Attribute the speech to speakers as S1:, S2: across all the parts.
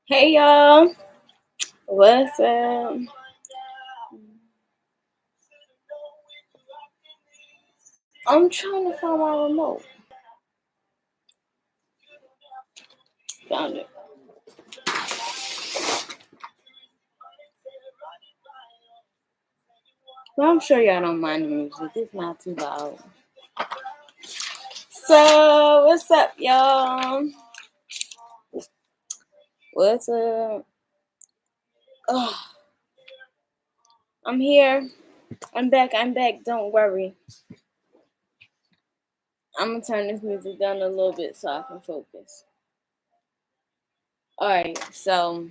S1: Hey y'all, what's up? I'm trying to find my remote. Found it. But I'm sure y'all don't mind the music. It's not too loud. So, what's up, y'all? What's up? Oh, I'm here. I'm back. I'm back. Don't worry. I'm gonna turn this music down a little bit so I can focus. Alright, so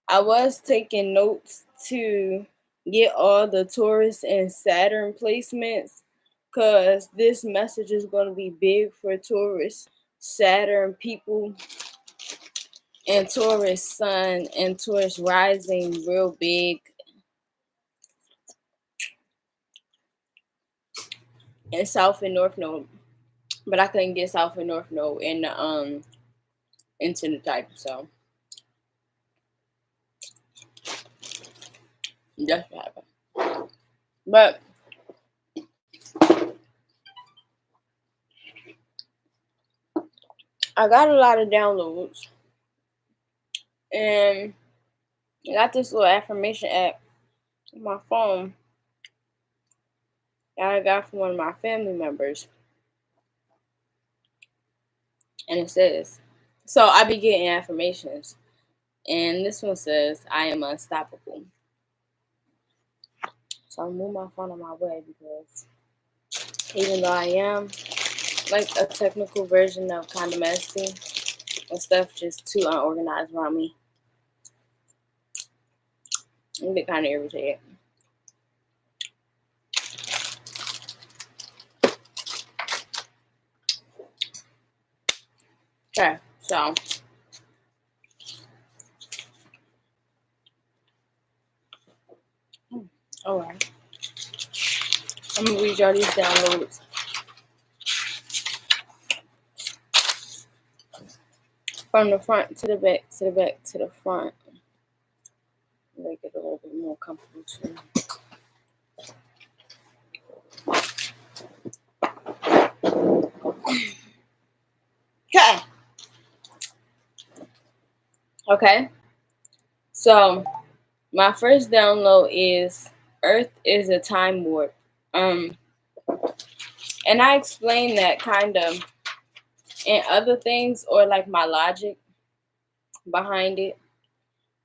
S1: I was taking notes to get all the Taurus and Saturn placements because this message is going to be big for Taurus, Saturn people, and Taurus Sun and Taurus Rising, real big. And South and North Node, but I couldn't get South and North Node in the into the type, so that's what happened. But I got a lot of downloads, and I got this little affirmation app on my phone that I got from one of my family members. And it says, so I be getting affirmations. And this one says, I am unstoppable. So I'll move my phone on my way because even though I am like a technical version of kind of messy and stuff just too unorganized around me, I get kind of irritated. Okay, so all right, I'm gonna read y'all these downloads from the front to the back to the back to the front. Make it a little bit more comfortable too. Okay. Okay. So my first download is Earth is a time warp. Um, and I explained that kind of in other things, or like my logic behind it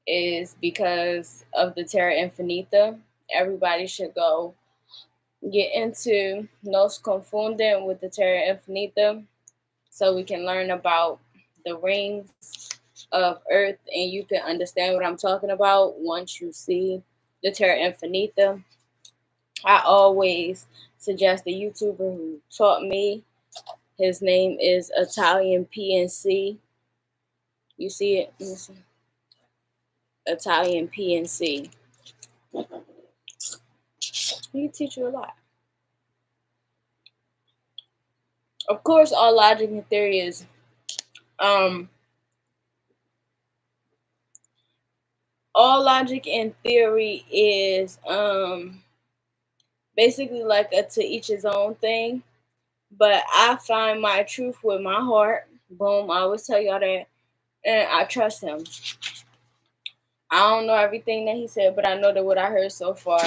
S1: is because of the Terra Infinita. Everybody should go get into Nos Confunden with the Terra Infinita so we can learn about the rings of Earth and you can understand what I'm talking about once you see the Terra Infinita. I always suggest a YouTuber who taught me. His name is Italian PNC. You see it? Italian PNC. He teach you a lot. Of course, all logic and theory is um all logic and theory is basically like a to each his own thing. But I find my truth with my heart. Boom, I always tell y'all that. And I trust him. I don't know everything that he said, but I know that what I heard so far,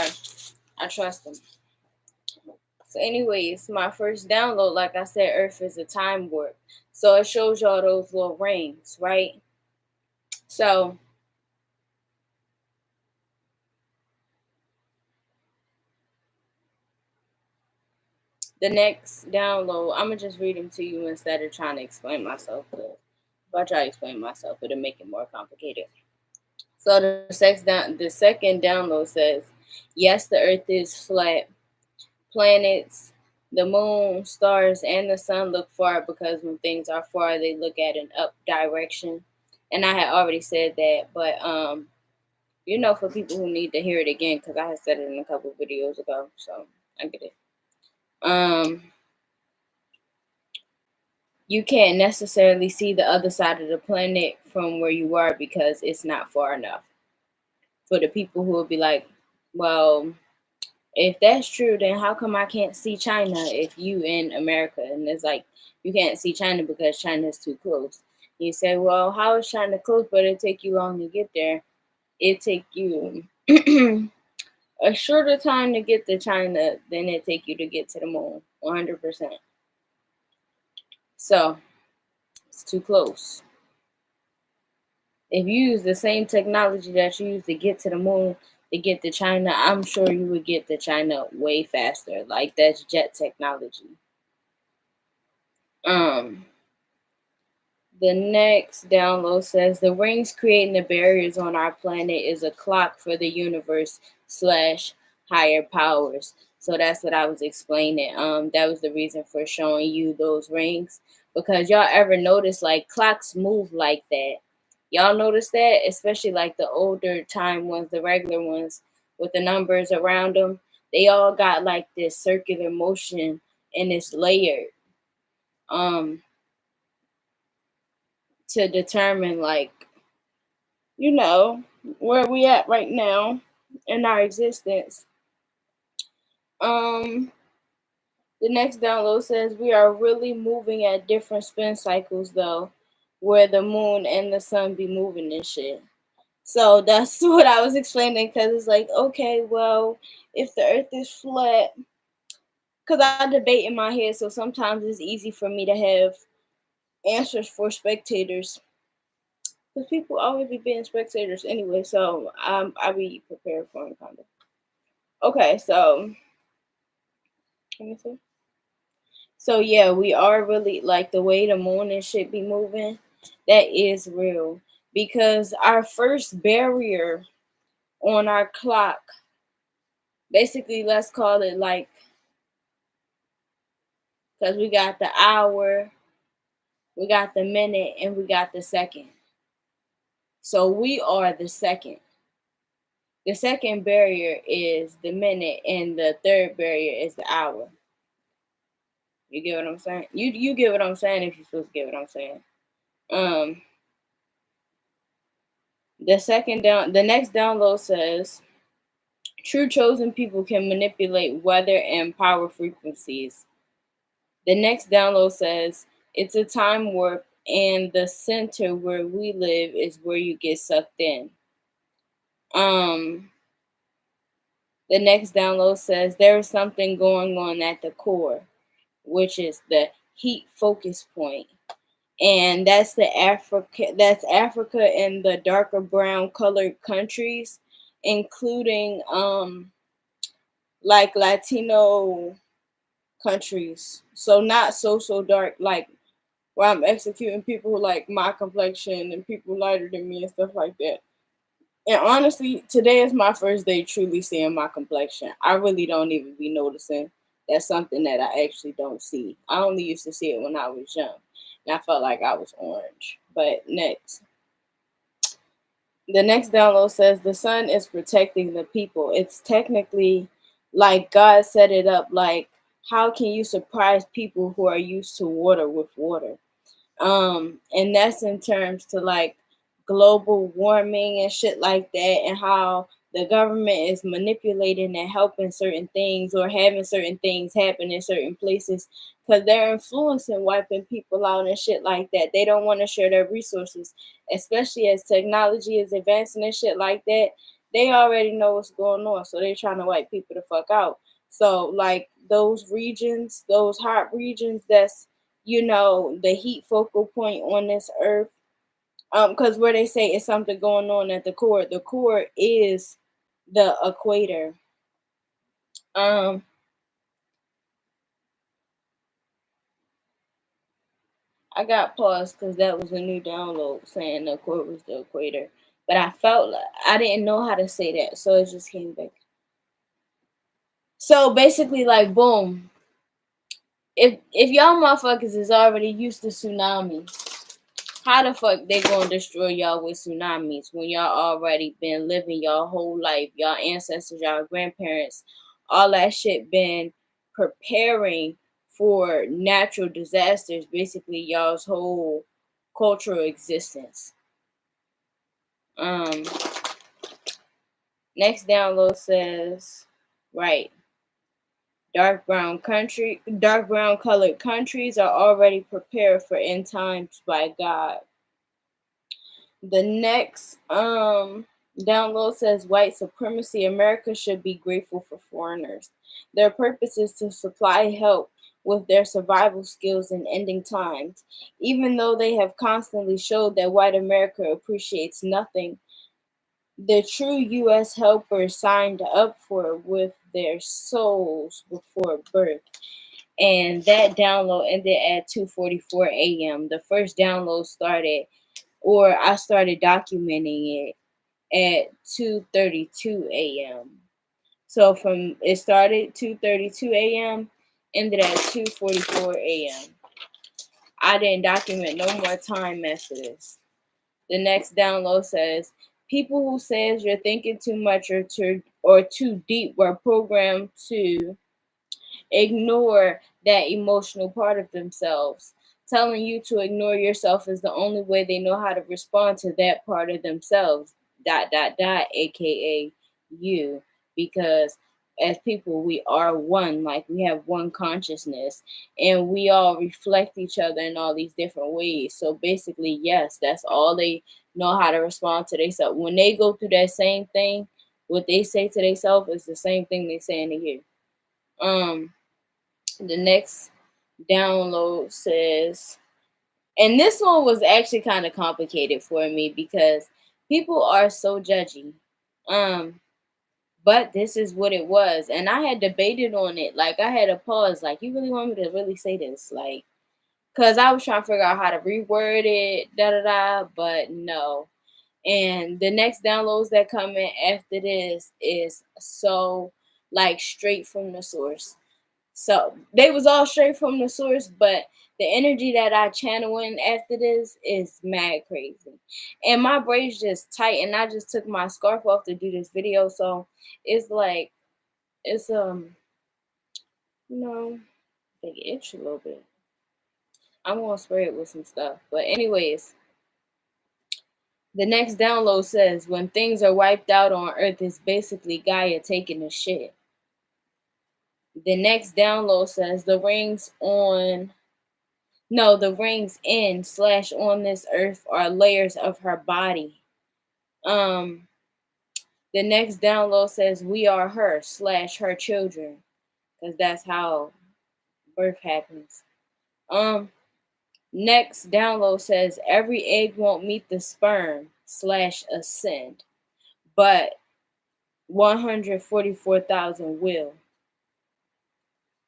S1: I trust him. So, anyways, my first download, like I said, Earth is a time warp. So it shows y'all those little rings, right? So the next download, I'm gonna just read them to you instead of trying to explain myself. Cause if I try to explain myself, it'll make it more complicated. So the second download says, yes, the Earth is flat. Planets, the moon, stars, and the sun look far because when things are far, they look at an up direction. And I had already said that, but for people who need to hear it again, because I had said it in a couple of videos ago, so I get it. Um, you can't necessarily see the other side of the planet from where you are because it's not far enough. For the people who will be like, well, if that's true, then how come I can't see China if you in America? And it's like, you can't see China because China is too close. You say, well, how is China close, but it take you long to get there? It take you a shorter time to get to China than it take you to get to the moon, 100%. So it's too close. If you use the same technology that you use to get to the moon to get to China, I'm sure you would get to China way faster. Like that's jet technology. Um, the next download says the rings creating the barriers on our planet is a clock for the universe slash higher powers. So that's what I was explaining. That was the reason for showing you those rings because y'all ever notice like clocks move like that? Y'all notice that, especially like the older time ones, the regular ones with the numbers around them. They all got like this circular motion and it's layered. Um, to determine like where we at right now in our existence. um the next download says we are really moving at different spin cycles though, where the moon and the sun be moving and shit. So that's what I was explaining because it's like, okay, well, if the earth is flat, because I debate in my head, so sometimes it's easy for me to have answers for spectators because people always be being spectators anyway, so I be prepared for them kind of. Okay, so let me see. So yeah, we are really like the way the moon and shit be moving. That is real because our first barrier on our clock, basically, let's call it like, because we got the hour, we got the minute, and we got the second. So we are the second. The second barrier is the minute, and the third barrier is the hour. You get what I'm saying? You get what I'm saying if you're supposed to get what I'm saying. Um, the next download says true chosen people can manipulate weather and power frequencies. The next download says it's a time warp, and the center where we live is where you get sucked in. Um, the next download says there is something going on at the core, which is the heat focus point. And that's Africa and the darker brown colored countries, including like Latino countries. So not so dark like where I'm executing people who like my complexion and people lighter than me and stuff like that. And honestly, today is my first day truly seeing my complexion. I really don't even be noticing that's something that I actually don't see. I only used to see it when I was young and I felt like I was orange. But the next download says the sun is protecting the people. It's technically like God set it up. Like, how can you surprise people who are used to water with water? And that's in terms to like global warming and shit like that, and how the government is manipulating and helping certain things or having certain things happen in certain places because they're influencing wiping people out and shit like that. They don't want to share their resources, especially as technology is advancing and shit like that. They already know what's going on, so they're trying to wipe people the fuck out. So like those regions, those hot regions, that's the heat focal point on this earth. Because where they say it's something going on at the core is the equator. Um, I got paused because that was a new download saying the core was the equator. But I felt like I didn't know how to say that, so it just came back. So basically, like, boom. If y'all motherfuckers is already used to tsunamis, how the fuck they gonna destroy y'all with tsunamis when y'all already been living y'all whole life, y'all ancestors, y'all grandparents, all that shit been preparing for natural disasters, basically y'all's whole cultural existence. Um, Next download says, right, dark brown colored countries are already prepared for end times by God. The next download says white supremacy. America should be grateful for foreigners. Their purpose is to supply help with their survival skills in ending times. Even though they have constantly showed that white America appreciates nothing, the true U.S. helpers signed up for it with their souls before birth. And that download ended at 2:44 a.m. The first download started, or I started documenting it at 2:32 a.m. So from it started 2:32 a.m. ended at 2:44 a.m. I didn't document no more time after this. The next download says people who says you're thinking too much or too deep were programmed to ignore that emotional part of themselves. Telling you to ignore yourself is the only way they know how to respond to that part of themselves. Dot dot dot, aka you. Because as people, we are one. Like we have one consciousness, and we all reflect each other in all these different ways. So basically, yes, that's all they know how to respond to themselves. When they go through that same thing, what they say to themselves is the same thing they saying to you. The next download says, and this one was actually kind of complicated for me because people are so judgy. Um, but this is what it was, and I had debated on it. Like I had a pause. Like, you really want me to really say this? Like, cause I was trying to figure out how to reword it, da da da. But no. And the next downloads that come in after this is so like straight from the source. So they was all straight from the source, but the energy that I channel in after this is mad crazy. And my braids just tight, and I just took my scarf off to do this video. So it's like it's you know, they itch a little bit. I'm gonna spray it with some stuff. But anyways, the next download says when things are wiped out on Earth, it's basically Gaia taking a shit. The next download says the rings in slash on this earth are layers of her body. Um, the next download says we are her slash her children, because that's how birth happens. Next download says every egg won't meet the sperm slash ascend, but 144,000 will.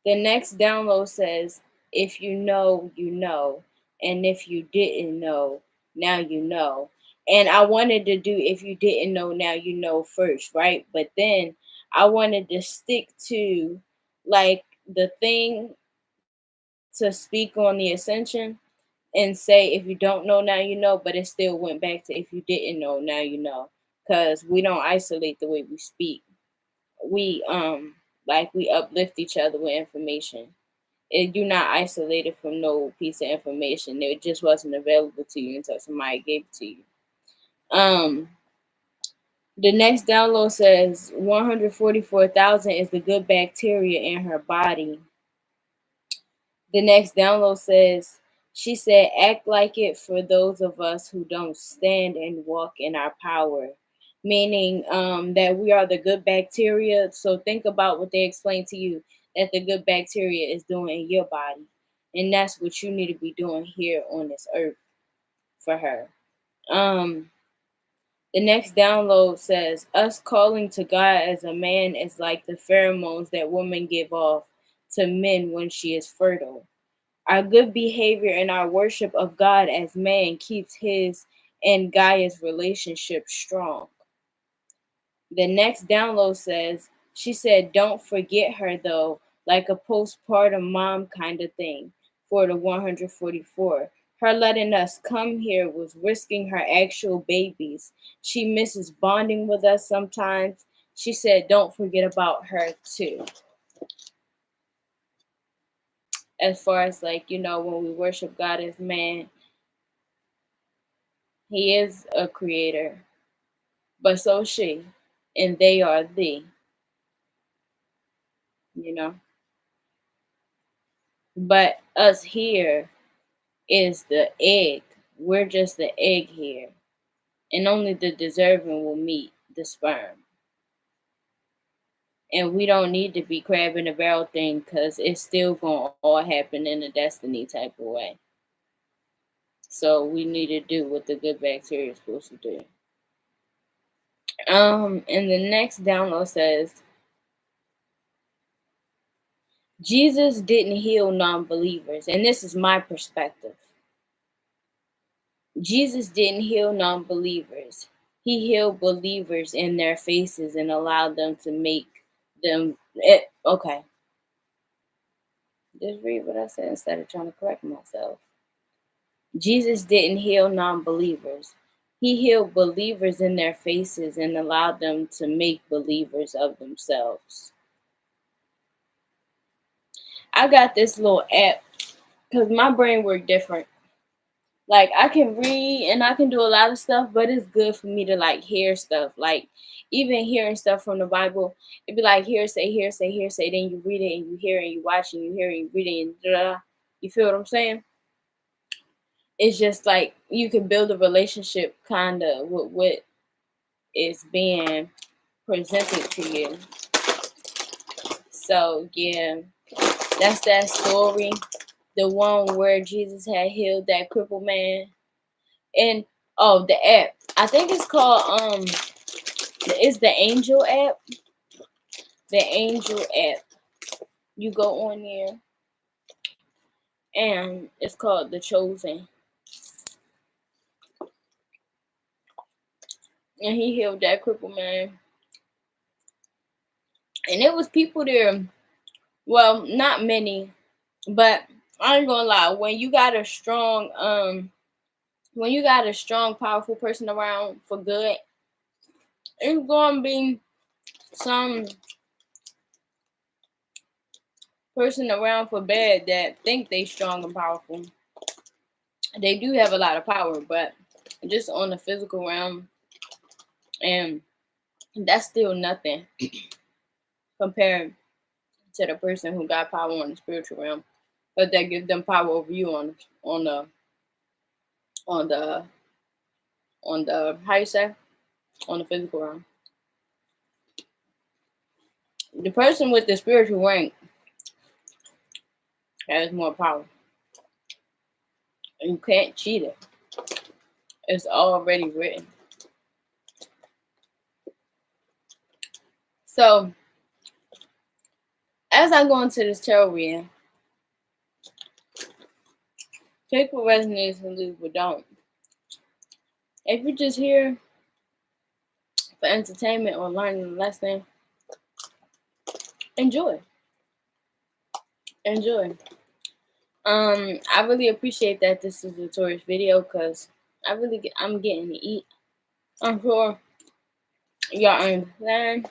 S1: The next download says, if you know, you know. And if you didn't know, now you know. And I wanted to do if you didn't know, now you know first, right? But then I wanted to stick to like the thing to speak on the ascension and say, if you don't know, now you know. But it still went back to if you didn't know, now you know. Because we don't isolate the way we speak. We uplift each other with information. You're not isolated from no piece of information. It just wasn't available to you until somebody gave it to you. Um, the next download says 144,000 is the good bacteria in her body. The next download says, she said, act like it for those of us who don't stand and walk in our power. Meaning that we are the good bacteria. So think about what they explained to you that the good bacteria is doing in your body. And that's what you need to be doing here on this earth for her. Um, the next download says, us calling to God as a man is like the pheromones that women give off to men when she is fertile. Our good behavior and our worship of God as man keeps his and Gaia's relationship strong. The next download says, she said, don't forget her though, like a postpartum mom kind of thing for the 144. Her letting us come here was risking her actual babies. She misses bonding with us sometimes. She said, don't forget about her too. as far as like, when we worship God as man, he is a creator, but so is she, and they are thee, you know. But us here is the egg. We're just the egg here, and only the deserving will meet the sperm. And we don't need to be crab in the barrel thing because it's still going to all happen in a destiny type of way. So we need to do what the good bacteria is supposed to do. And the next download says, Jesus didn't heal non-believers. And this is my perspective. Jesus didn't heal non-believers. He healed believers in their faces and allowed them to make them okay. Just read what I said instead of trying to correct myself. Jesus didn't heal non-believers. He healed believers in their faces and allowed them to make believers of themselves. I got this little app because my brain works different. Like I can read and I can do a lot of stuff, but it's good for me to like hear stuff. Like even hearing stuff from the Bible, it'd be like hearsay, hearsay, hearsay. Then you read it and you hear it and you watch it and you hear it and you read it and da. You feel what I'm saying? It's just like you can build a relationship kind of with what is being presented to you. So yeah, that's that story. The one where Jesus had healed that crippled man. And the app. I think it's called it's the Angel app. The Angel app. You go on there and it's called The Chosen. And he healed that crippled man. And it was people there. Well, not many, but I ain't gonna lie, when you got a strong powerful person around for good, it's gonna be some person around for bad that think they strong and powerful. They do have a lot of power, but just on the physical realm, and that's still nothing compared to the person who got power on the spiritual realm, but that gives them power over you on the how you say, on the physical realm. The person with the spiritual rank has more power. And you can't cheat it. It's already written. So, as I go into this tarot reading, take what resonates and leave what don't. If you're just here for entertainment or learning a lesson, enjoy. Enjoy. I really appreciate that this is a tourist video because I'm getting to eat. I'm sure y'all understand.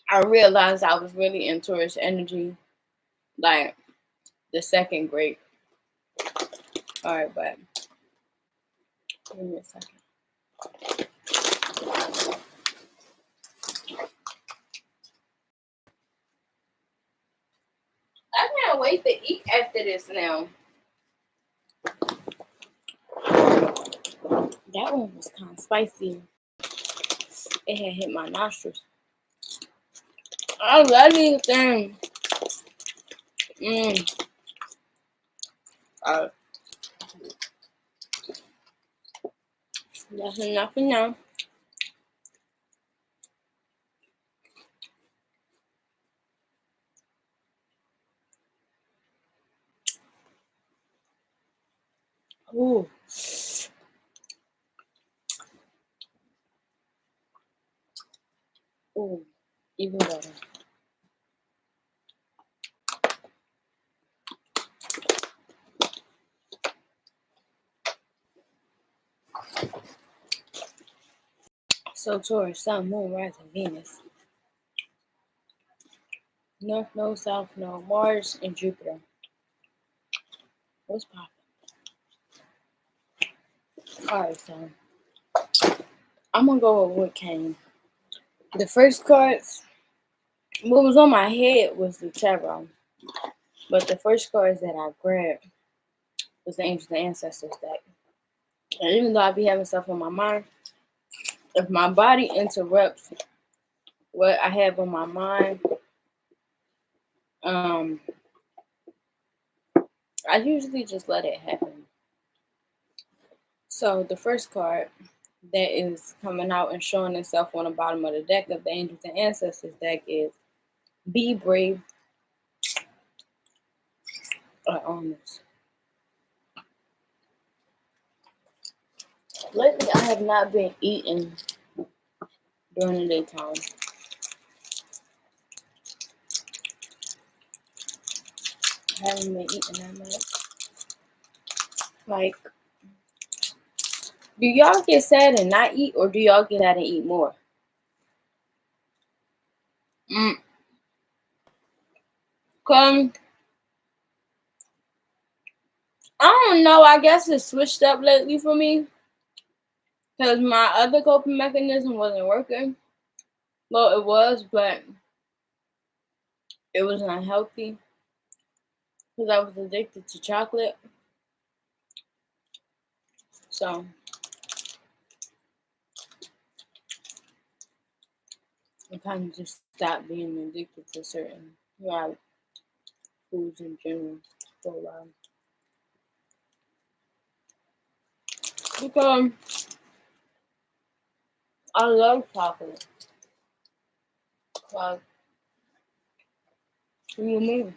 S1: I realized I was really in tourist energy, like the second grade. Alright, but give me a second. I can't wait to eat after this now. That one was kind of spicy. It had hit my nostrils. I love these things. Uh, that's enough for now. Ooh. Ooh. Even better. So Taurus, Sun, Moon, Rising, Venus. North Node, South Node, Mars, and Jupiter. What's popping? Alright, so I'm gonna go with what came. The first cards, what was on my head was the tarot. But the first cards that I grabbed was the Angels and Ancestors deck. And even though I be having stuff on my mind, if my body interrupts what I have on my mind, I usually just let it happen. So the first card that is coming out and showing itself on the bottom of the deck of the Angels and Ancestors deck is Be Brave. Honest. Lately, I have not been eating during the daytime. I haven't been eating that much. Like, do y'all get sad and not eat, or do y'all get sad and eat more? Come, I don't know. I guess it switched up lately for me because my other coping mechanism wasn't working. Well, it was, but it was unhealthy because I was addicted to chocolate. So I kind of just stopped being addicted to certain foods in general for a while. Because I love chocolate. Like, what do you mean?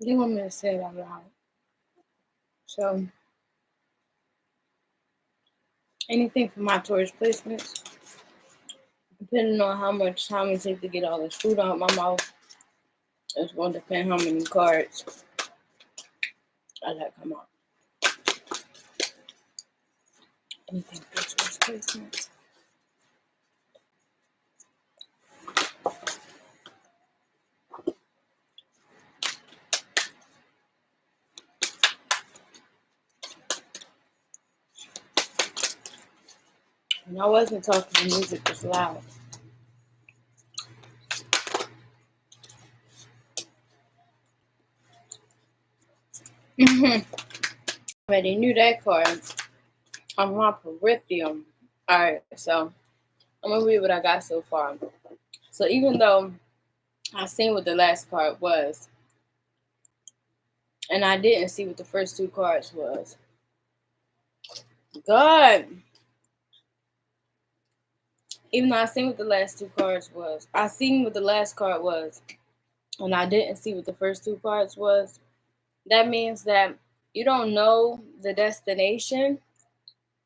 S1: You want me to say it out loud. So, anything for my Taurus placements, depending on how much time it takes to get all this food out my mouth, it's going to depend how many cards I let come out. Anything for Taurus placements. And I wasn't talking, the music was loud. Already knew that card on my peripheral. Alright, so I'm gonna read what I got so far. So even though I seen what the last card was, and I didn't see what the first two cards was. God. Even though I seen what the last two cards was, I seen what the last card was, and I didn't see what the first two cards was. That means that you don't know the destination.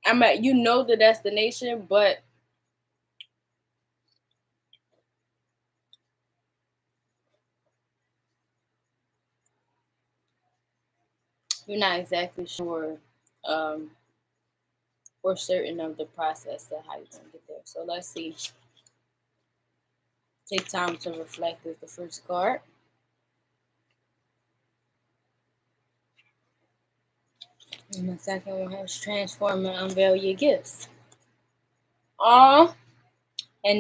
S1: I mean, you know the destination, but you're not exactly sure or certain of the process of how you're going to get there. So let's see. Take time to reflect is the first card. And the second one has transform and unveil your gifts. And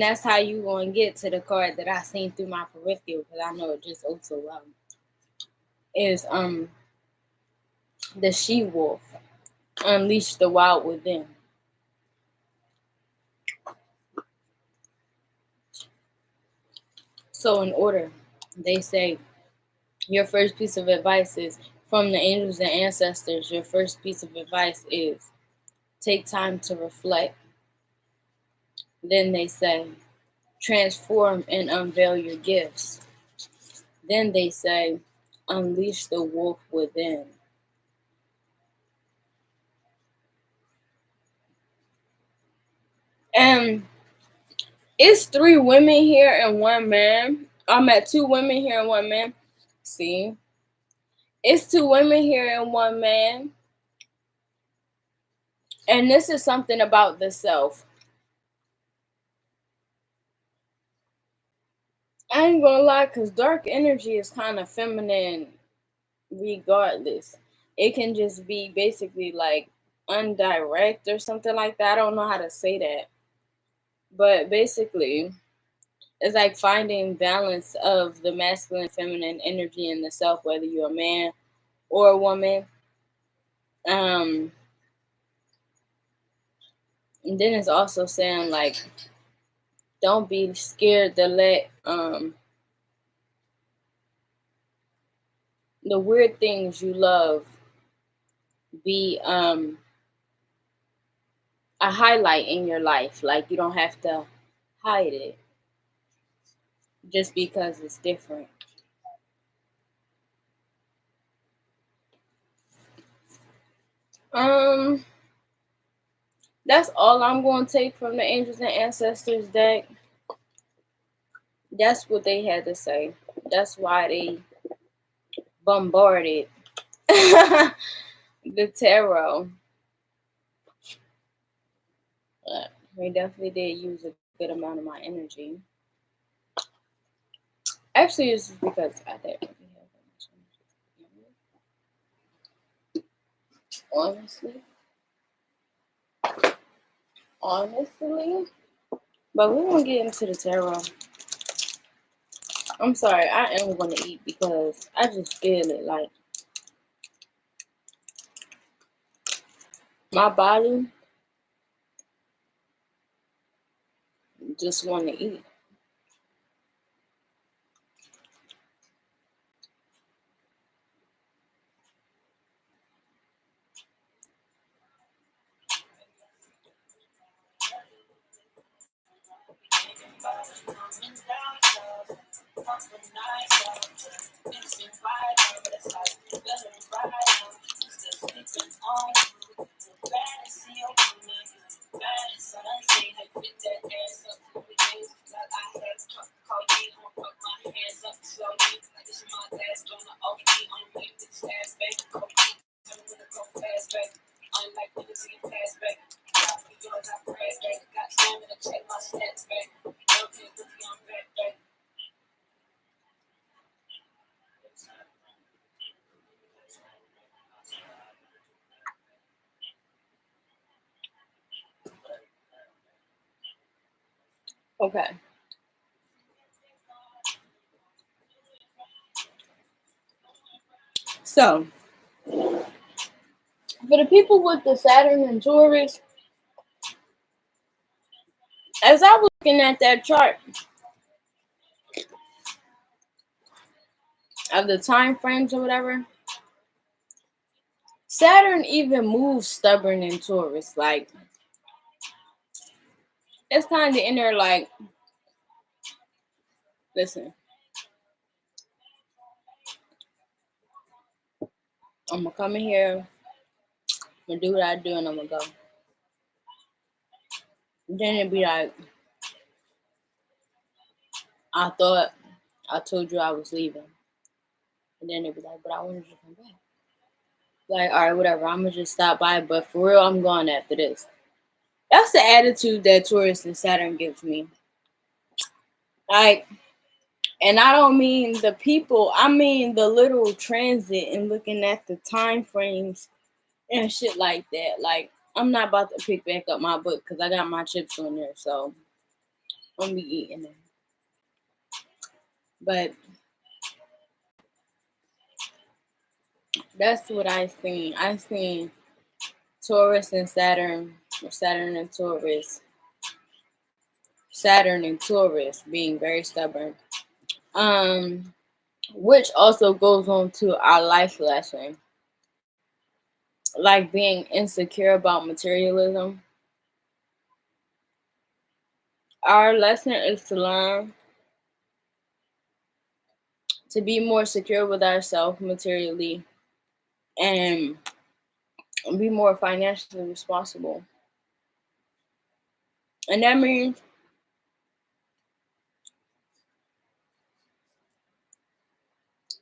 S1: that's how you going to get to the card that I seen through my peripheral, because I know it just also is the she-wolf. Unleash the wild within. So in order, they say your first piece of advice is from the angels and ancestors. Your first piece of advice is take time to reflect. Then they say transform and unveil your gifts. Then they say unleash the wolf within. And it's 3 women here and 1 man. I'm at two women here and one man. See, it's two women here and one man. And this is something about the self. I ain't gonna lie, because dark energy is kind of feminine regardless. It can just be basically like undirect or something like that. I don't know how to say that. But basically, it's like finding balance of the masculine feminine energy in the self, whether you're a man or a woman. Um, and then it's also saying like don't be scared to let the weird things you love be a highlight in your life. Like you don't have to hide it just because it's different. Um, that's all I'm going to take from the Angels and Ancestors deck. That's what they had to say. That's why they bombarded the tarot. They definitely did use a good amount of my energy. Actually, it's just because I didn't really have that much energy. Honestly. But we're gonna get into the tarot. I'm sorry, I am gonna eat because I just feel it. Like my body just want to eat. Okay. So for the people with the Saturn and Taurus, as I was looking at that chart of the time frames or whatever, Saturn even moves stubborn in Taurus. Like it's kind of in there. Like, listen, I'm gonna come in here, I'm gonna do what I do, and I'm gonna go. Then it'd be like, I thought I told you I was leaving, and then it'd be like, but I wanted you to come back. Like, all right, whatever. I'm gonna just stop by, but for real, I'm gone after this. That's the attitude that Taurus and Saturn gives me. Like, and I don't mean the people, I mean the literal transit and looking at the time frames and shit like that. Like, I'm not about to pick back up my book because I got my chips on there, so I'm gonna be eating them. But that's what I seen. I seen Taurus and Saturn, or Saturn and Taurus. Saturn and Taurus being very stubborn. Um, which also goes on to our life lesson, like being insecure about materialism. Our lesson is to learn to be more secure with ourselves materially and be more financially responsible. And that means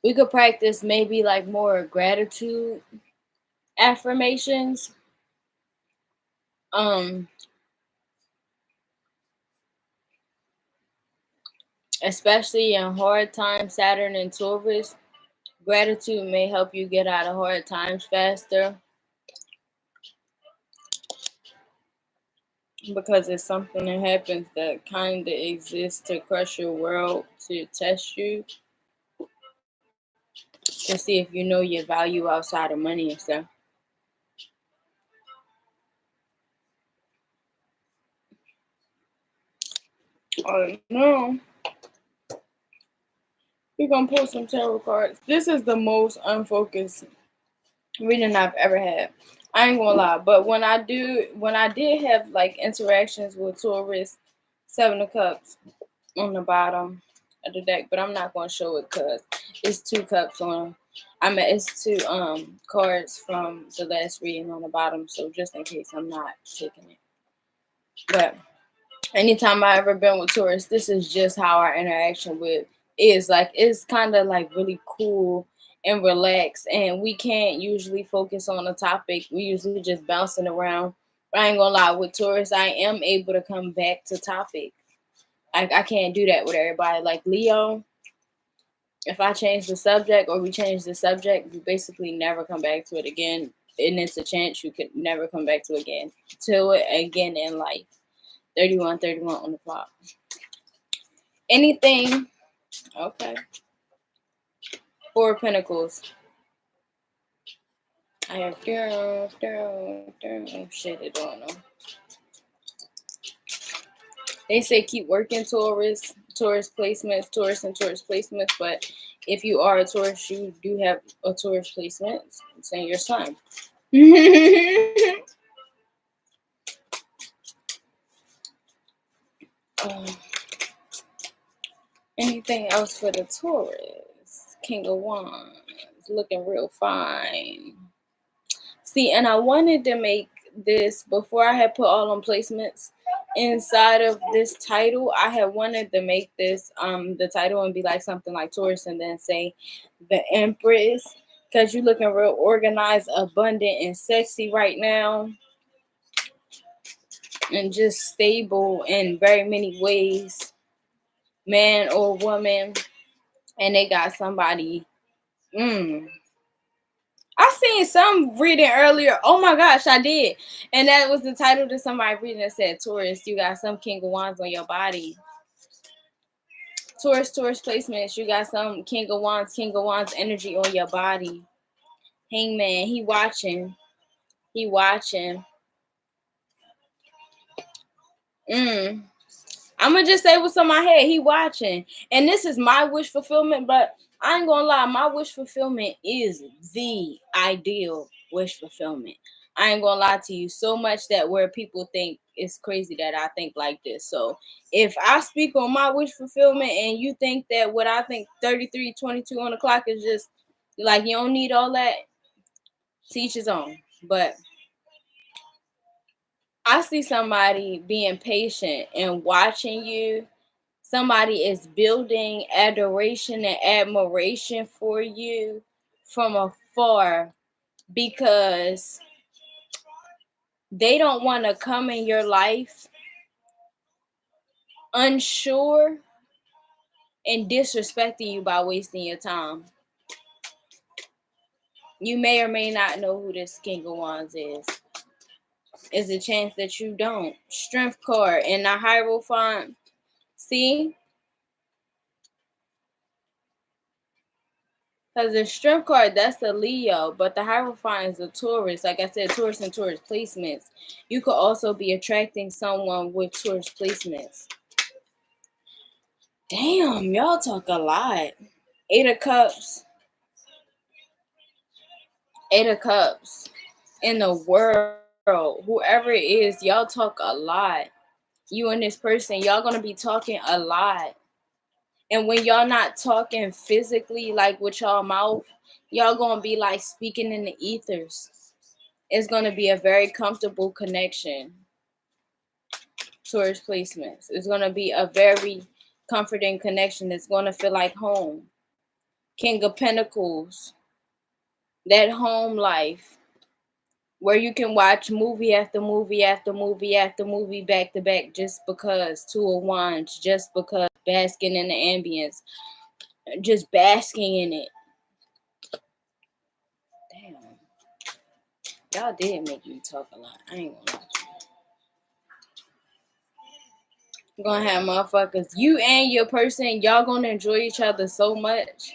S1: we could practice maybe like more gratitude affirmations. Um, Especially in hard times, Saturn and Taurus. Gratitude may help you get out of hard times faster because it's something that happens that kind of exists to crush your world, to test you, to see if you know your value outside of money and stuff. No, we're gonna pull some tarot cards. This is the most unfocused reading I've ever had. I ain't gonna lie, but when I did have like interactions with Taurus, Seven of Cups on the bottom of the deck, but I'm not gonna show it because it's two cups on. It's two cards from the last reading on the bottom, so just in case I'm not taking it. But anytime I ever been with Taurus, this is just how our interaction with is. Like it's kind of like really cool and relaxed, and we can't usually focus on a topic. We usually just bouncing around. But I ain't gonna lie, with Taurus, I am able to come back to topic. I can't do that with everybody. Like Leo, if I change the subject or we change the subject, you basically never come back to it again. And it's a chance you could never come back to it again in life. 31 on the clock. Anything. Okay. Four of Pentacles. I have shit, I don't know. They say keep working, Taurus placements, Taurus and Taurus placements, but if you are a Taurus, you do have a Taurus placement. It's in your sign. Anything else for the Taurus? King of Wands, looking real fine. See, and I wanted to make this before I had put all on placements inside of this title. I had wanted to make this the title and be like something like Taurus and then say the Empress, because you're looking real organized, abundant, and sexy right now, and just stable in very many ways, man or woman. And they got somebody. I seen some reading earlier. Oh my gosh, I did. And that was the title to somebody reading that said, Taurus, you got some King of Wands on your body. Taurus placements, you got some King of Wands energy on your body. Hangman, he watching. He watching. I'm going to just say what's on my head. He watching. And this is my wish fulfillment, but I ain't going to lie. My wish fulfillment is the ideal wish fulfillment. I ain't going to lie to you so much that where people think it's crazy that I think like this. So if I speak on my wish fulfillment and you think that what I think 33:22 on the clock is just like you don't need all that, teach his own. But I see somebody being patient and watching you. Somebody is building adoration and admiration for you from afar because they don't want to come in your life unsure and disrespecting you by wasting your time. You may or may not know who this King of Wands is. There's a chance that you don't. Strength card in the Hierophant. See? Because the Strength card, that's the Leo, but the Hierophant is a Taurus. Like I said, Taurus and Taurus placements. You could also be attracting someone with Taurus placements. Damn, y'all talk a lot. Eight of Cups. Eight of Cups. In the world, whoever it is, y'all talk a lot. You and this person, y'all gonna be talking a lot. And when y'all not talking physically, like with y'all mouth, y'all gonna be like speaking in the ethers. It's gonna be a very comfortable connection. Taurus placements. It's gonna be a very comforting connection. It's gonna feel like home. King of Pentacles, that home life where you can watch movie after movie after movie after movie back to back just because. Two of Wands, just because. Basking in the ambience, just basking in it. Damn. Y'all did make me talk a lot. I ain't gonna lie. You're gonna have motherfuckers, you and your person, y'all gonna enjoy each other so much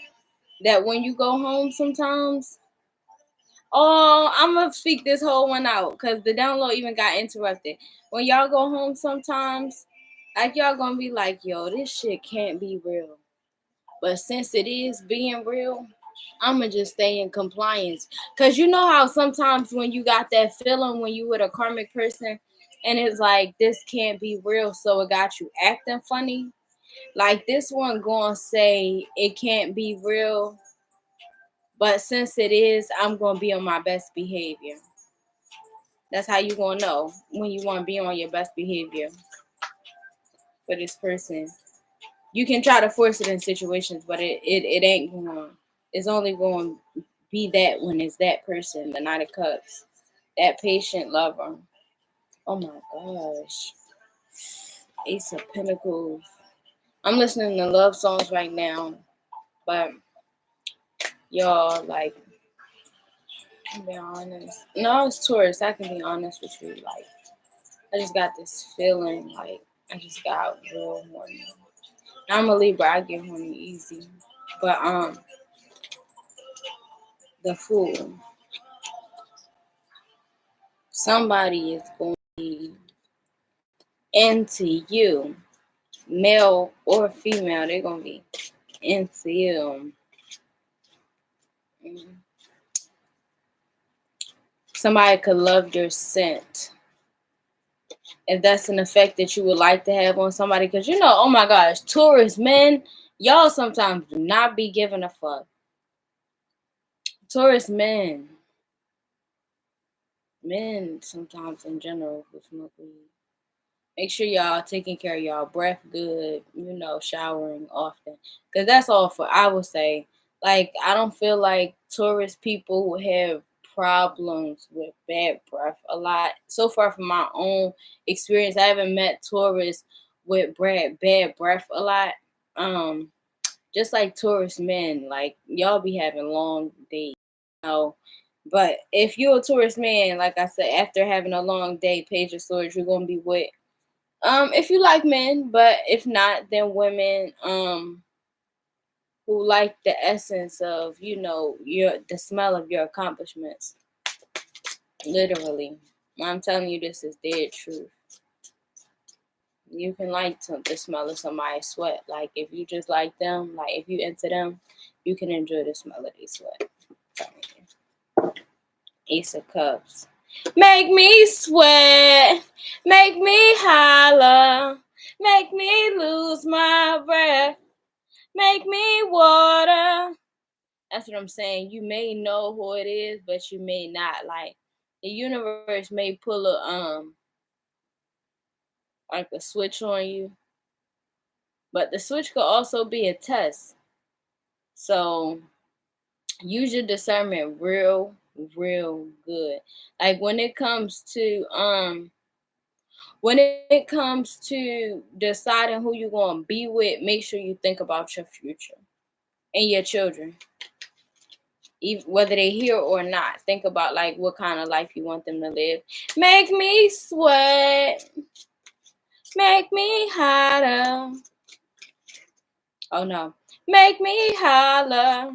S1: that when you go home sometimes, oh, I'm gonna speak this whole one out because the download even got interrupted. When y'all go home sometimes, like y'all gonna be like, yo, this shit can't be real. But since it is being real, I'ma just stay in compliance. Cause you know how sometimes when you got that feeling when you with a karmic person and it's like this can't be real, so it got you acting funny. Like this one gonna say it can't be real, but since it is, I'm gonna be on my best behavior. That's how you gonna know when you wanna be on your best behavior for this person. You can try to force it in situations, but it ain't gonna. It's only going to be that when it's that person, the Knight of Cups, that patient lover. Oh my gosh, Ace of Pentacles. I'm listening to love songs right now, but y'all, like, to be honest, no, it's Taurus. I can be honest with you. Like, I just got this feeling, like I just got real horny. I'm a Libra. I get horny easy, but the Fool. Somebody is going to be into you, male or female. They're gonna be into you. Somebody could love your scent. If that's an effect that you would like to have on somebody, because you know, oh my gosh, Taurus men, y'all sometimes do not be giving a fuck. Taurus men sometimes in general who smoke weed. Make sure y'all taking care of y'all breath good, you know, showering often. Because that's all for, I would say. Like, I don't feel like Taurus people will have problems with bad breath a lot. So far from my own experience, I haven't met Taurus with bad breath a lot. Just like Taurus men, like, y'all be having long days, you know. But if you're a Taurus man, like I said, after having a long day, Page of Swords, you're going to be with if you like men, but if not, then women who like the essence of, you know, the smell of your accomplishments. Literally. I'm telling you, this is dead truth. You can like the smell of somebody's sweat. Like if you just like them, like if you into them, you can enjoy the smell of their sweat. Ace of Cups. Make me sweat, make me holler, make me lose my breath, make me water. That's what I'm saying. You may know who it is, but you may not. Like the universe may pull a like a switch on you, but the switch could also be a test. So use your discernment real good. Like when it comes to deciding who you're going to be with, make sure you think about your future and your children. Even whether they're here or not, think about like what kind of life you want them to live. Make me sweat, make me hotter. Oh no. Make me holler,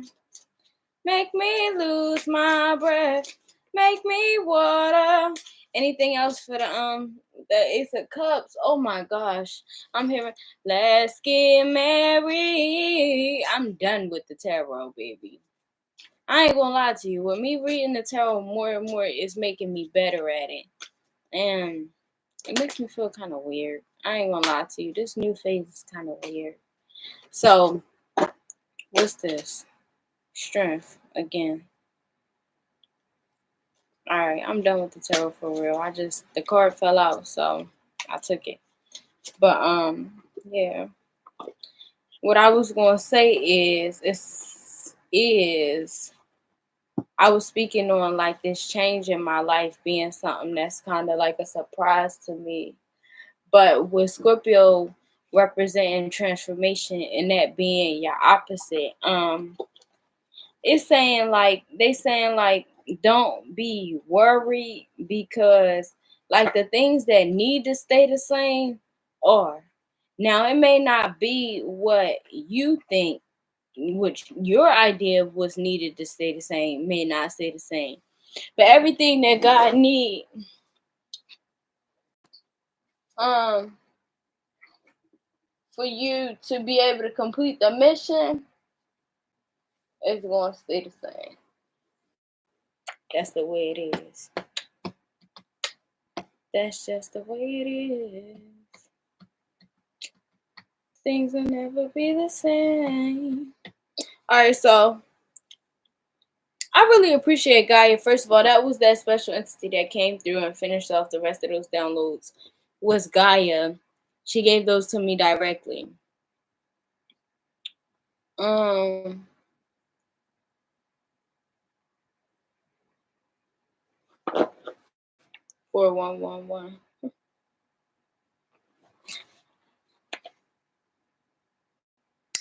S1: make me lose my breath, make me water. Anything else for the Ace of Cups? Oh my gosh. I'm hearing let's get married. I'm done with the tarot, baby. I ain't gonna lie to you. With me reading the tarot more and more, it's making me better at it. And it makes me feel kind of weird. I ain't gonna lie to you. This new phase is kind of weird. So, what's this? Strength again. Alright, I'm done with the tarot for real. The card fell out, so I took it. But, yeah. What I was gonna say is, is I was speaking on like this change in my life being something that's kind of like a surprise to me. But with Scorpio representing transformation and that being your opposite, it's saying like they saying like don't be worried because like the things that need to stay the same are. Now it may not be what you think, which your idea of what's needed to stay the same may not stay the same. But everything that God need um for you to be able to complete the mission is going to stay the same. That's the way it is. That's just the way it is. Things will never be the same. All right, so I really appreciate Gaia. First of all, that was that special entity that came through and finished off the rest of those downloads. Was Gaia. She gave those to me directly. 4111.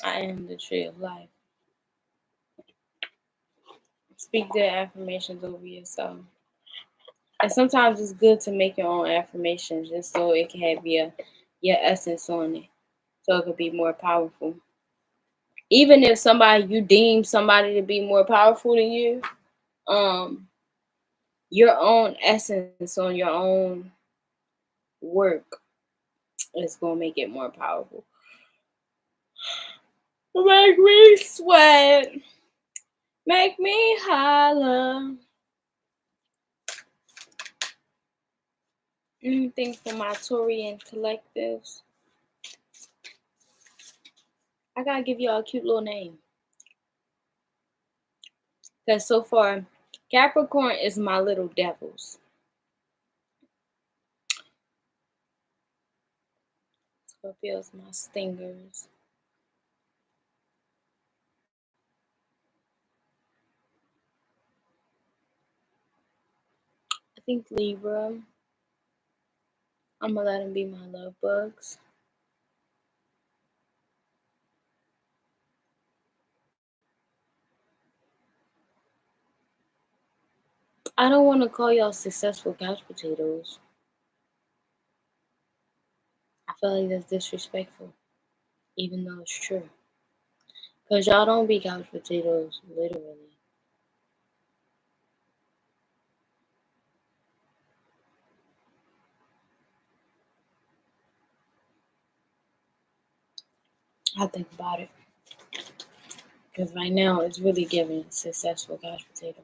S1: I am the tree of life. Speak good affirmations over yourself. And sometimes it's good to make your own affirmations just so it can have your essence on it. So it could be more powerful. Even if you deem somebody to be more powerful than you, your own essence on your own work is gonna make it more powerful. Make me sweat. Make me holler. Anything for my Taurian collectives. I gotta give y'all a cute little name. Because so far, Capricorn is my little devils. Scorpio's my stingers. I think Libra. I'm gonna let them be my love bugs. I don't want to call y'all successful couch potatoes. I feel like that's disrespectful, even though it's true. Because y'all don't be couch potatoes, literally. I think about it. Because right now, it's really giving successful couch potato.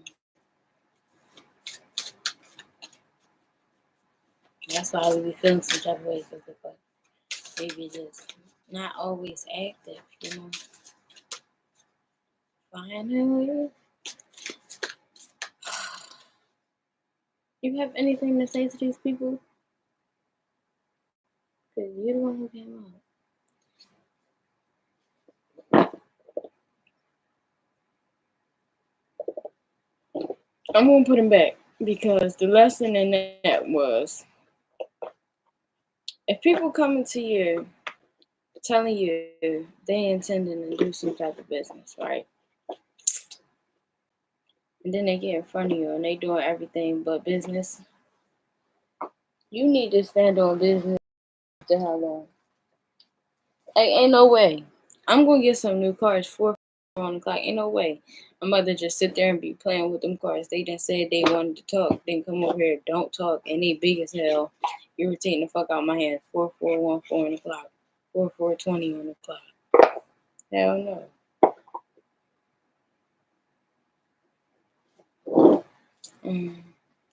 S1: That's why we be feeling some type of way, because maybe just not always active, you know. Finally. You have anything to say to these people? Because you're the one who came out. I'm going to put them back because the lesson in that was if people coming to you telling you they intending to do some type of business, right? And then they get in front of you and they doing everything but business. You need to stand on business to how long? Like, ain't no way. I'm going to get some new cars for on the clock. Ain't no way. My mother just sit there and be playing with them cars. They done said they wanted to talk. Then come over here, don't talk. And they big as hell. Irritating the fuck out my hand. 4414 on the clock. 4420 on the clock. Hell no.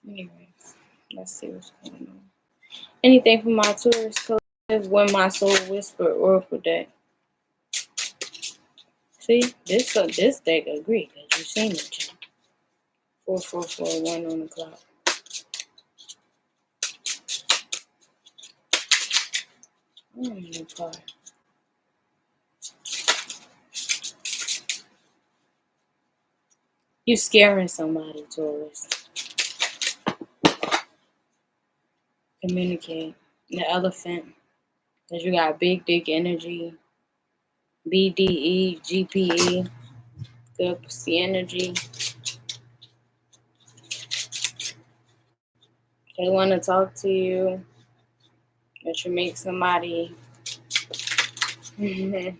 S1: Anyways, let's see what's going on. Anything for my Taurus collective? When my soul whisper oracle deck. See, this deck agree because you seen it, Jim. 4441 on the clock. The card. You scaring somebody, Taurus. Communicate. The elephant. Because you got big dick energy. BDE, GPE. Good pussy energy. They want to talk to you. That you make somebody feel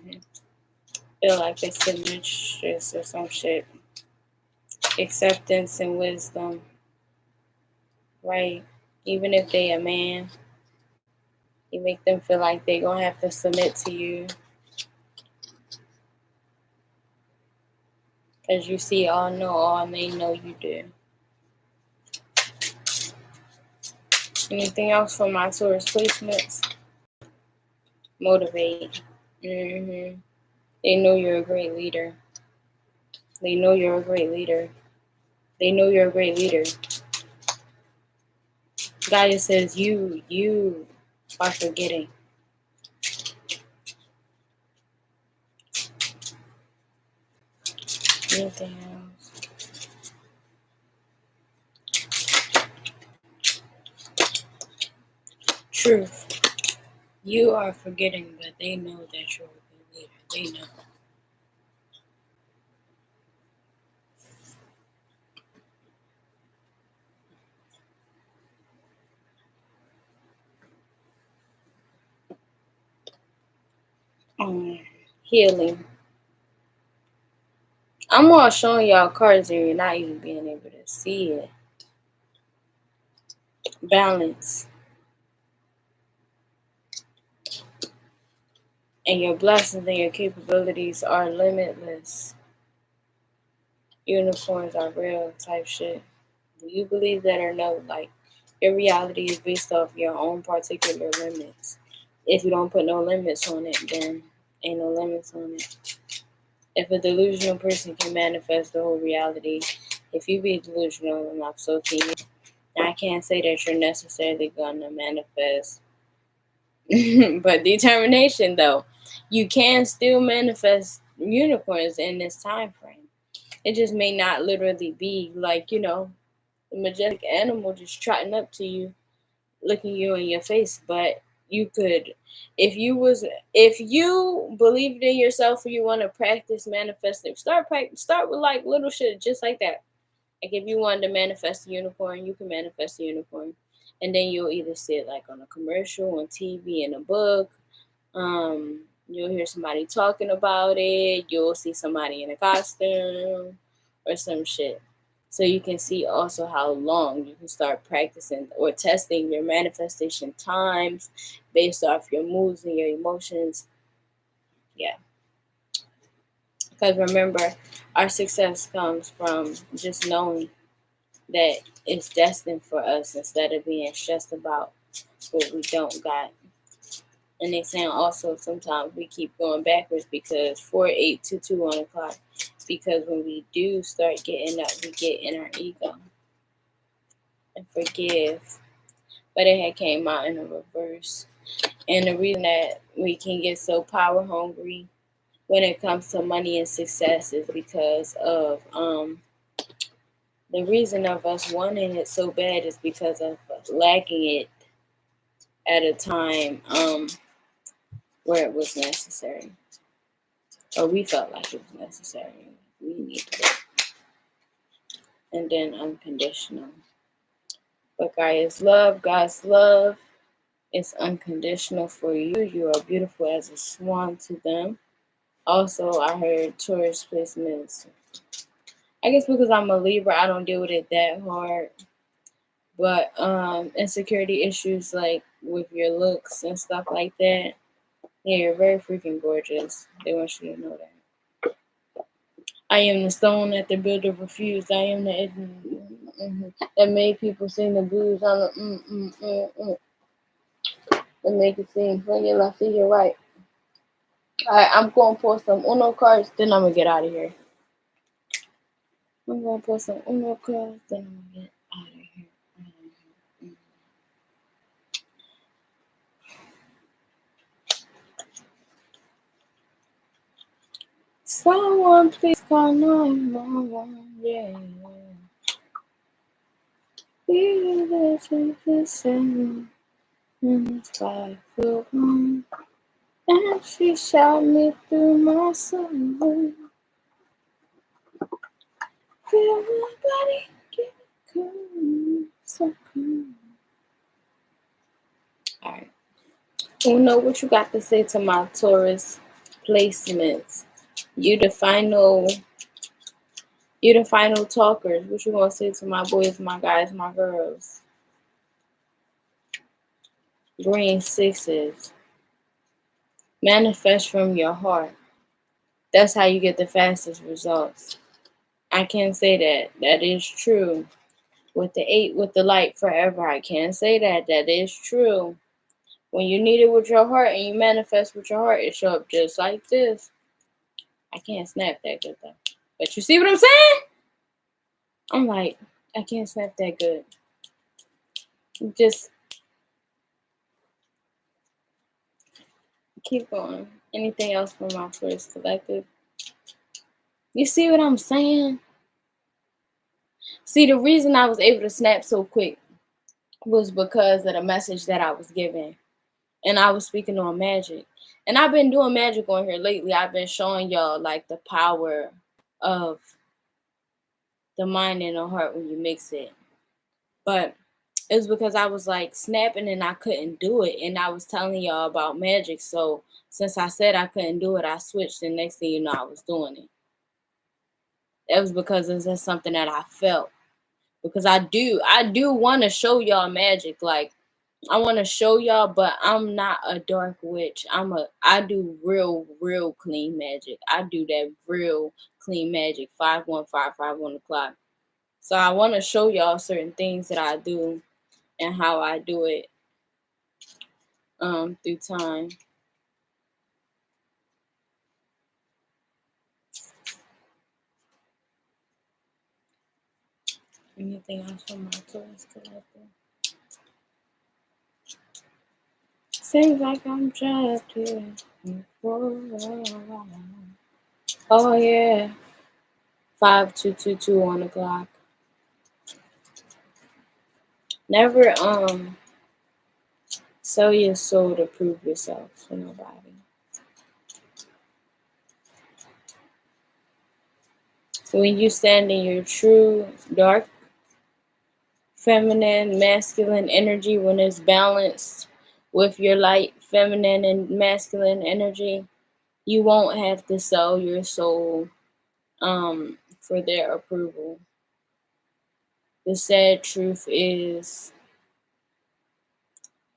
S1: like it's a mistress or some shit. Acceptance and wisdom. Right? Even if they a man, you make them feel like they gonna have to submit to you. Because you see all, know all, and they know you do. Anything else for my Taurus placements? Motivate. They know you're a great leader. They know you're a great leader. They know you're a great leader. God just says you are forgetting. Anything else? Truth. You are forgetting, but they know that you're a good leader. They know. Healing. I'm all showing y'all cards and you're not even being able to see it. Balance. And your blessings and your capabilities are limitless. Unicorns are real type shit. Do you believe that or no? Like, your reality is based off your own particular limits. If you don't put no limits on it, then ain't no limits on it. If a delusional person can manifest the whole reality, if you be delusional enough, so can you. I can't say that you're necessarily gonna manifest, but determination though, you can still manifest unicorns in this time frame. It just may not literally be like, the majestic animal just trotting up to you, looking you in your face, but you could, if you believed in yourself or you want to practice manifesting, start with like little shit just like that. Like if you wanted to manifest a unicorn, you can manifest a unicorn, and then you'll either see it like on a commercial, on TV, in a book. You'll hear somebody talking about it. You'll see somebody in a costume or some shit. So you can see also how long you can start practicing or testing your manifestation times based off your moods and your emotions. Yeah. Because remember, our success comes from just knowing that it's destined for us instead of being stressed about what we don't got. And they saying also sometimes we keep going backwards because 4822 on the clock. Because when we do start getting up, we get in our ego and forgive. But it had came out in a reverse. And the reason that we can get so power hungry when it comes to money and success is because of the reason of us wanting it so bad is because of lacking it at a time where it was necessary, or we felt like it was necessary. We needed it, and then unconditional. But God's love is unconditional for you. You are beautiful as a swan to them. Also, I heard Taurus placements. I guess because I'm a Libra, I don't deal with it that hard. But insecurity issues like with your looks and stuff like that. Yeah, you're very freaking gorgeous. They want you to know that. I am the stone that the builder refused. I am the that made people sing the blues on the that make it sing from your left to your right. Alright, I'm gonna pull some Uno cards, then I'm gonna get out of here. I'm gonna pull some Uno cards, then I'm gonna get out of here. Someone please call 911. Yeah. We listen to sing in the 5-foot room. And she shot me through my soul. Feel my body get cool, so cool. Alright. Uno, what you got to say to my Taurus placements? You the final talkers. What you gonna say to my boys, my guys, my girls? Green sixes. Manifest from your heart. That's how you get the fastest results. I can say that. That is true. With the 8, with the light forever, I can say that. That is true. When you need it with your heart and you manifest with your heart, it show up just like this. I can't snap that good though. But you see what I'm saying? I'm like, I can't snap that good. Just keep going. Anything else from my Taurus collective? You see what I'm saying? See, the reason I was able to snap so quick was because of the message that I was given. And I was speaking on magic. And I've been doing magic on here lately. I've been showing y'all like the power of the mind and the heart when you mix it. But it was because I was like snapping and I couldn't do it. And I was telling y'all about magic. So since I said I couldn't do it, I switched. And next thing you know, I was doing it. That was because it's just something that I felt. Because I do want to show y'all magic. Like, I want to show y'all, but I'm not a dark witch. I do real clean magic. I do that real clean magic. 5155 o'clock. So I want to show y'all certain things that I do and how I do it through time. Anything else from my Taurus collective? Seems like I'm trapped here for a while. Oh yeah. 5222 on the clock. Never sell your soul to prove yourself to nobody. When you stand in your true dark feminine masculine energy, when it's balanced with your light feminine and masculine energy, you won't have to sell your soul for their approval. The sad truth is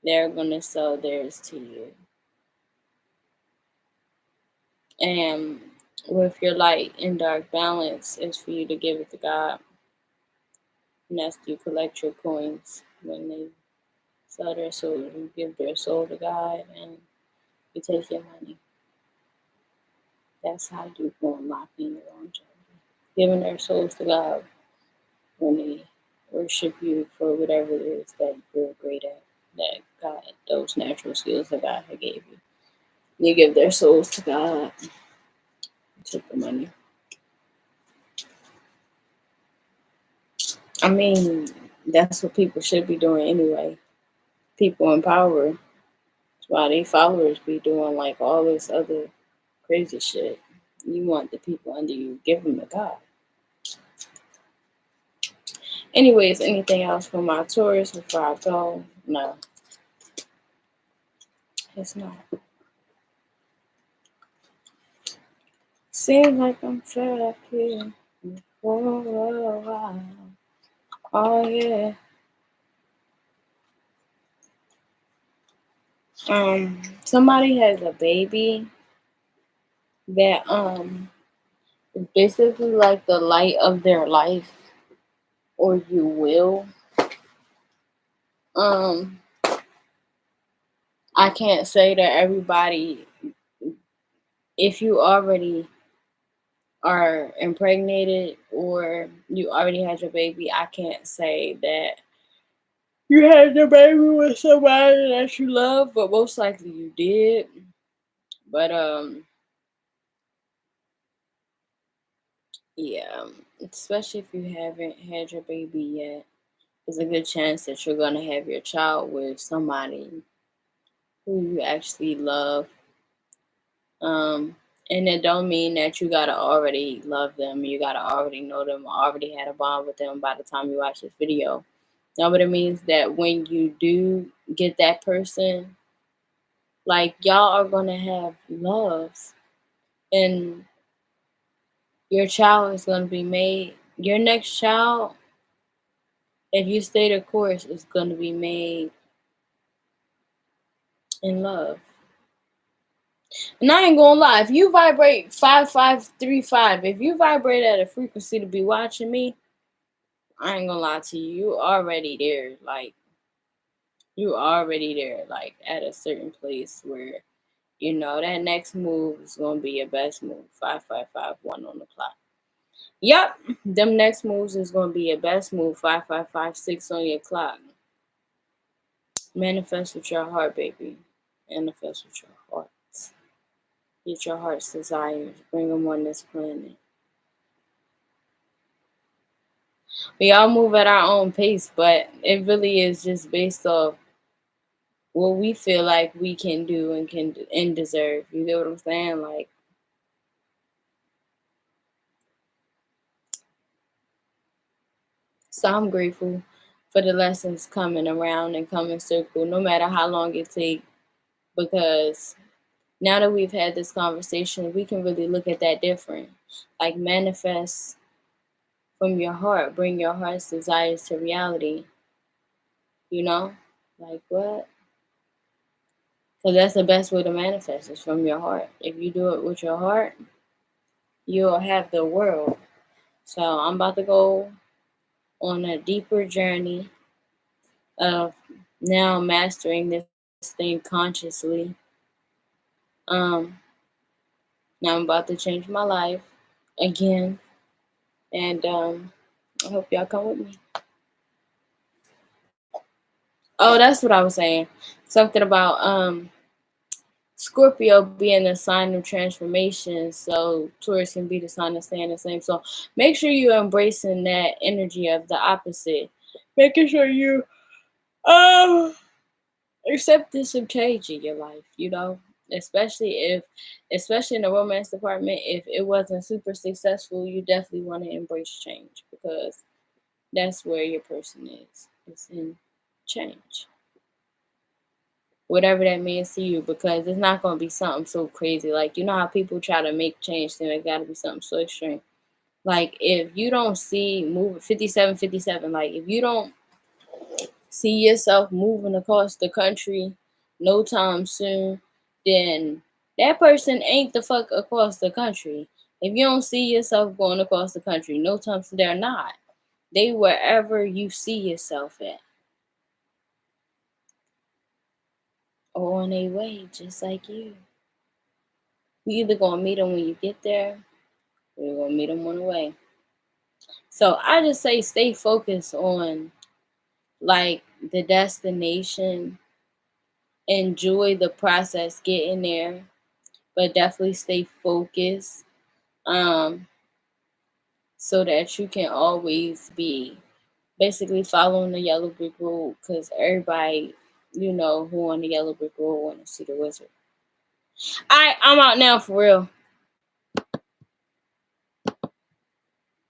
S1: they're gonna sell theirs to you. And with your light and dark balance is for you to give it to God. And that's you collect your coins when they sell their soul. You give their soul to God and you take your money. That's how you go and lock in your own journey. Giving their souls to God when they worship you for whatever it is that you're great at, that God, those natural skills that God had gave you. You give their souls to God. You take the money. I mean, that's what people should be doing anyway. People in power. That's why they followers be doing like all this other crazy shit. You want the people under you, give them to God. Anyways, anything else from my Taurus before I go? No. It's not. Seems like I'm trapped here for a while. Oh yeah. Somebody has a baby that is basically like the light of their life, or you will. I can't say that everybody, if you already are impregnated or you already had your baby, I can't say that you had your baby with somebody that you love, but most likely you did. But Yeah, especially if you haven't had your baby yet, there's a good chance that you're gonna have your child with somebody who you actually love. Um, and it don't mean that you gotta already love them, you gotta already know them, already had a bond with them by the time you watch this video. No, but it means that when you do get that person, like y'all are gonna have love, and your child is gonna be made. Your next child, if you stay the course, is gonna be made in love. And I ain't gonna lie, if you vibrate 5535, if you vibrate at a frequency to be watching me, I ain't gonna lie to you, you already there. Like you already there, like at a certain place where you know that next move is gonna be your best move. 5551 on the clock. Yep, them next moves is gonna be your best move. 5556 on your clock. Manifest with your heart, baby. Manifest with your heart. Get your heart's desires. Bring them on this planet. We all move at our own pace, but it really is just based off what we feel like we can do and deserve. You get what I'm saying? Like, so I'm grateful for the lessons coming around and coming circle, no matter how long it takes, because now that we've had this conversation, we can really look at that different. Like manifest from your heart, bring your heart's desires to reality. You know, like what? Because that's the best way to manifest is from your heart. If you do it with your heart, you'll have the world. So I'm about to go on a deeper journey of now mastering this thing consciously. Um, Now I'm about to change my life again, and I hope y'all come with me. Oh, that's what I was saying. Something about Scorpio being a sign of transformation, so Taurus can be the sign of staying the same. So make sure you're embracing that energy of the opposite. Making sure you uh accepting some change in your life, you know. Especially in the romance department, if it wasn't super successful, you definitely want to embrace change because that's where your person is. It's in change, whatever that means to you, because it's not going to be something so crazy. Like, you know how people try to make change, then it got to be something so extreme. Like, if you don't see move 5757, like, if you don't see yourself moving across the country no time soon, then that person ain't the fuck across the country. If you don't see yourself going across the country no time soon, they're not. They wherever you see yourself at, or on their way, just like you. You either gonna meet them when you get there, or you're gonna meet them on the way. So I just say stay focused on like the destination, enjoy the process getting there, but definitely stay focused, um, so that you can always be basically following the yellow brick road, because everybody, you know, who on the yellow brick road want to see the wizard. I'm out now for real.